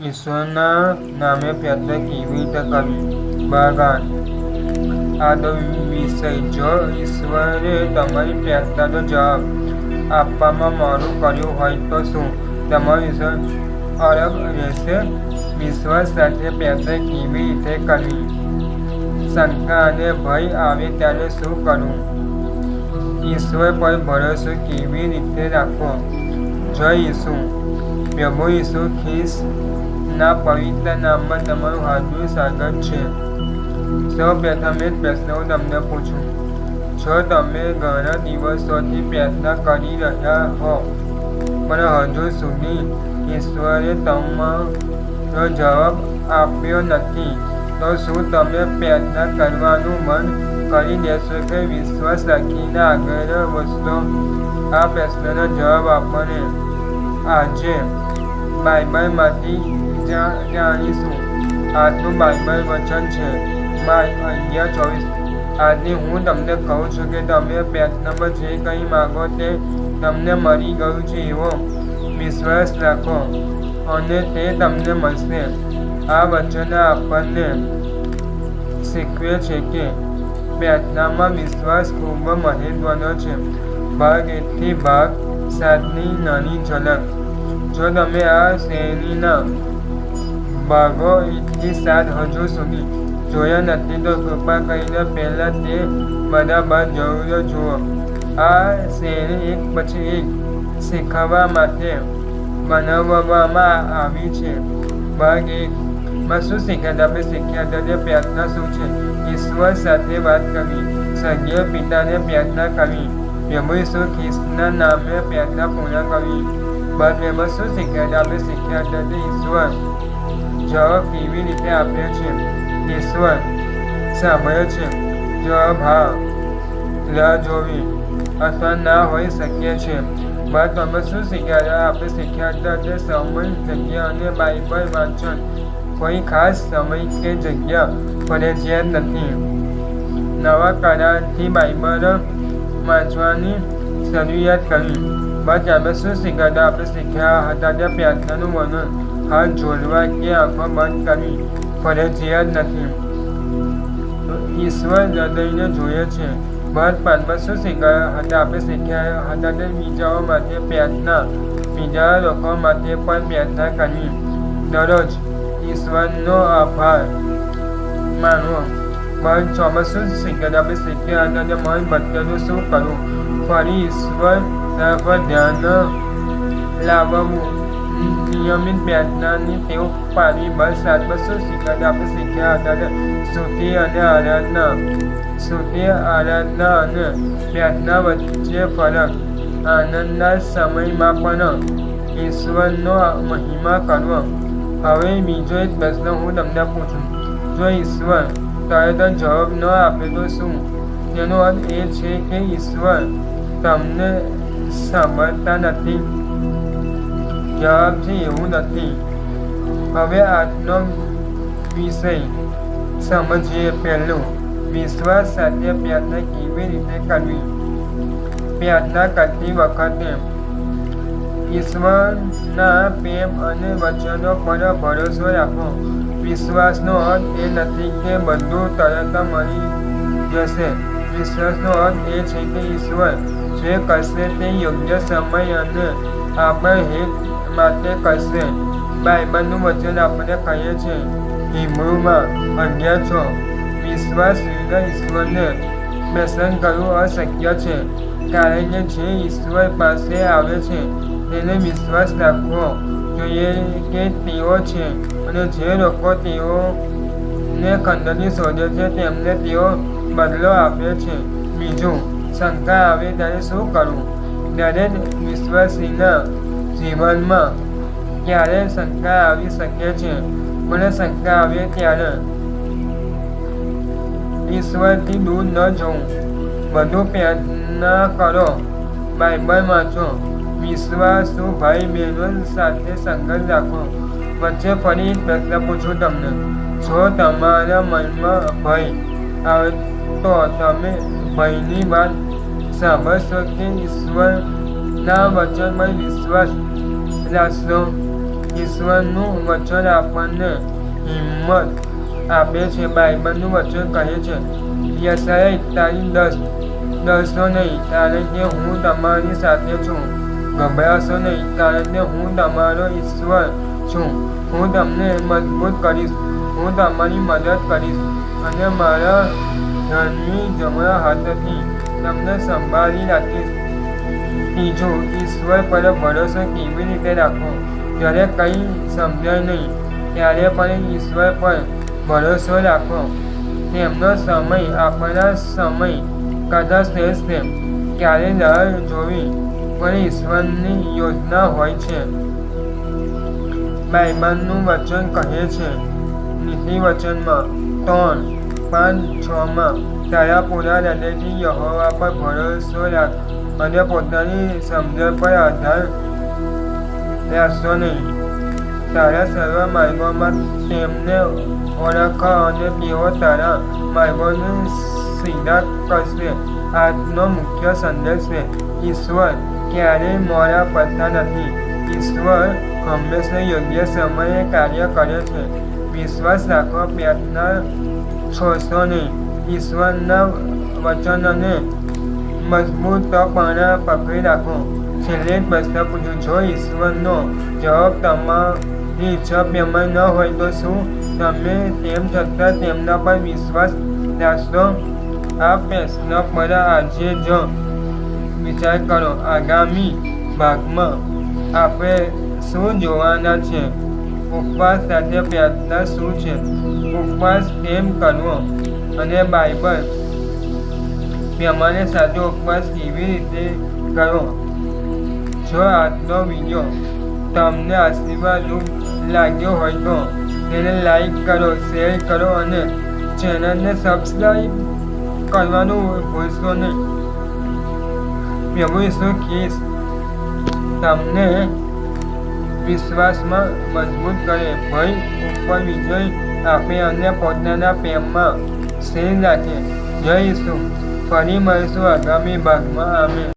ઈશ્વરના નામે પ્રાર્થના કેવી રીતે કરવી? બાગાન આદો વિષય: જો ઈશ્વરે તમારી પ્રાર્થનાનો જવાબ આપવામાં મોડું કર્યું હોય તો શું તમારો વિશ્વાસ અડગ રહેશે? વિશ્વાસ સાથે પ્રાર્થના કેવી રીતે કરવી? શંકા અને ભય આવે ત્યારે શું કરવું? ઈશ્વર પર ભરોસો કેવી રીતે રાખવો? જય ઈસુ. પ્રભુ ઈસુ ખ્રિસ્તના પવિત્ર નામમાં તમારું હાર્દિક સ્વાગત છે. સૌપ્રથમ એક પ્રશ્ન હું તમને પૂછું. જો તમે ઘણા દિવસોથી પ્રાર્થના કરી રહ્યા હો પણ હજુ સુધી ઈશ્વરે તમારો જવાબ આપ્યો નથી, તો શું તમે પ્રાર્થના કરવાનું બંધ કરી દેશો કે વિશ્વાસ રાખીને આગળ વધશો? આ પ્રશ્નનો જવાબ આપણને આજે બાઇબલમાંથી જાણીશું. આજનું બાઇબલ વચન છે માર્ક 11:24. આજે હું તમને કહું છું કે તમે પ્રાર્થનામાં જે કંઈ માગો તે તમને મળી ગયું છે એવો વિશ્વાસ રાખો અને તે તમને મળશે. આ વચન આપણને શીખવે છે કે પ્રાર્થનામાં વિશ્વાસ ખૂબ મહત્વનો છે. ભાગ 1 થી ભાગ 7 ની નાની ઝલક. જો તમે આ શ્રેણીના ભાગો 1 થી 7 હજુ સુધી જોયા નથી તો કૃપા કરીને પહેલા તે બધા ભાગ જરૂર જુઓ. આ શ્રેણી એક પછી એક શીખવવા માટે બનાવવામાં આવી છે. ભાગ 1 માં શું શીખ્યા? આપણે શીખ્યા હતા કે પ્રાર્થના શું છે, ઈશ્વર સાથે વાત કરવી, સ્વર્ગીય પિતાને પ્રાર્થના કરવી, પ્રભુ ઈસુ ખ્રિસ્તના નામે પ્રાર્થના પૂર્ણ કરવી. ભાગ 2 માં શું શીખ્યા હતા? આપણે શીખ્યા હતા કે ઈશ્વર જવાબ કેવી રીતે આપે છે, ઈશ્વર સાંભળે છે. જવાબ હા, રાહ જોવી અથવા ના હોઈ શકે છે. ભાગ 3 માં શું શીખ્યા હતા? આપણે શીખ્યા હતા કે સમય, જગ્યા અને બાઇબલ વાંચન કોઈ ખાસ સમય કે જગ્યા ફરજિયાત નથી. નવા કરારથી બાઇબલ વાંચવાની શરૂઆત કરવી. ભાગ 4 માં શું શીખ્યા હતા? આપણે શીખ્યા હતા કે પ્રાર્થનાનું વર્ણન હાથ જોડવા કે આંખો બંધ કરવી ફરજિયાત નથી. ઈશ્વર હૃદયને જોઈએ છે. ભાગ 5 માં શું શીખ્યા હતા? આપણે શીખ્યા હતા કે બીજાઓ માટે પ્રાર્થના, બીજા લોકો માટે પણ પ્રાર્થના કરવી, દરરોજ ઈશ્વરનો આભાર માનવો. ભાગ 6 માં શું શીખ્યા હતા? આપણે શીખ્યા હતા કે મન ભટકેલું શું કરવું, ફરી ઈશ્વર તરફ ધ્યાન લાવવું, નિયમિત પ્રાર્થનાની ટેવ પાડવી. ભાગ 7 માં શું શીખ્યા હતા? આપણે શીખ્યા હતા કે સ્તુતિ અને આરાધના, સ્તુતિ, આરાધના અને પ્રાર્થના વચ્ચે ફરક, આનંદના સમયમાં પણ ઈશ્વરનો મહિમા કરવો. હવે બીજો એક પ્રશ્ન હું તમને પૂછું. જો ઈશ્વર તરત જવાબ ન આપે તો શું તેનો અર્થ એ છે કે ઈશ્વર તમને સાંભળતા નથી? જવાબ છે એવું નથી. હવે આજનો વિષય સમજીએ. પહેલું, વિશ્વાસ સાથે પ્રાર્થના કેવી રીતે કરવી? પ્રાર્થના કરતી વખતે ઈશ્વરના પ્રેમ અને વચનો પર ભરોસો રાખો. વિશ્વાસનો અર્થ એ નથી કે બધું તરત મળી જશે. વિશ્વાસનો અર્થ એ છે કે ઈશ્વર જે કરશે તે યોગ્ય સમય અને આપણા હિત માટે કરશે. બાઇબલનું વચન આપણે કહીએ છીએ હિબ્રુમાં 11:6, વિશ્વાસ વિના ઈશ્વરને પ્રસન્ન કરવું અશક્ય છે, કારણ કે જે ઈશ્વર પાસે આવે છે તેને વિશ્વાસ રાખવો જોઈએ કે તેઓ છે, અને જે લોકો તેઓને ખંડની શોધે છે તેમને તેઓ બદલો આપે છે. બીજું, શંકા આવે ત્યારે શું કરવું? દરેક વિશ્વાસીના જીવનમાં ક્યારેય શંકા આવી શકે છે, પણ શંકા આવે ત્યારે ઈશ્વરથી દૂર ન જવું. વધુ પ્રાર્થના કરો, બાઇબલ વાંચો, વિશ્વાસુ ભાઈ બહેનો સાથે સંઘર્ષ રાખો. વચ્ચે ફરી એક પ્રશ્ન પૂછું તમને. જો તમારા મનમાં ભય આવે તો તમે ભયની વાત સાંભળશો કે ઈશ્વરના વચન પર વિશ્વાસ રાખશો? ઈશ્વરનું વચન આપણને હિંમત આપે છે. બાઇબલનું વચન કહે છે, યશાયા 41:10, ડરશો નહીં, કારણ કે હું તમારી સાથે છું. ગભરાશો નહીં, કારણ કે હું તમારો ઈશ્વર છું. હું તમને મજબૂત કરીશ, હું તમારી મદદ કરીશ અને મારા ધનની જમણા હાથથી તમને સંભાળી રાખીશ. ત્રીજું, ઈશ્વર પર ભરોસો કેવી રીતે રાખવો? જ્યારે કંઈ સમજાય નહીં ત્યારે પણ ઈશ્વર પર ભરોસો રાખવો. તેમનો સમય આપણા સમય કરતાં શ્રેષ્ઠ છે. ક્યારેય રાહ જોવી પણ ઈશ્વરની યોજના હોય છે. બાઇબલનું વચન કહે છે, નીતિવચનમાં 3:5-6 તારા પૂરા હૃદયથી યહોવા પર ભરોસો રાખ અને પોતાની સમજણ પર આધાર રાખશો નહીં. તારા સર્વ માર્ગોમાં તેમને ઓળખ અને તેઓ તારા માર્ગોને સીધા કરશે. આજનો મુખ્ય સંદેશ છે, ઈશ્વર ક્યારેય મોડા પડતા નથી. ઈશ્વર હંમેશા યોગ્ય સમયે કાર્ય કરે છે. વિશ્વાસ રાખો, પ્રાર્થના છોડશો નહીં. ઈશ્વરના વચનને મજબૂતપણે પકડી રાખો. છેલ્લે એક પ્રશ્ન પૂછું, જો ઈશ્વરનો જવાબ તમારી ઈચ્છા પ્રમાણે ન હોય તો શું તમે તેમ છતાં તેમના પર વિશ્વાસ રાખશો? આ પ્રશ્ન પર આજે જ વિચાર કરો. આગામી ભાગમાં આપણે શું જોવાના છે? ઉપવાસ સાથે પ્રાર્થના શું છે? ઉપવાસ કેમ કરવો અને બાઇબલ પ્રમાણે સાચો ઉપવાસ કેવી રીતે કરવો? જો આજનો વિડીયો તમને આશીર્વાદરૂપ લાગ્યો હોય તો તેને લાઈક કરો, શેર કરો અને ચેનલને સબસ્ક્રાઈબ કરવાનું ભૂલશો નહીં. પ્રભુ ઈસુ ખ્રિસ્ત તમને વિશ્વાસમાં મજબૂત કરે, ભય ઉપર વિજય આપે અને પોતાના પ્રેમમાં સ્થિર રાખે. જય ઈસુ. ફરી મળીશું આગામી ભાગમાં. આમેન.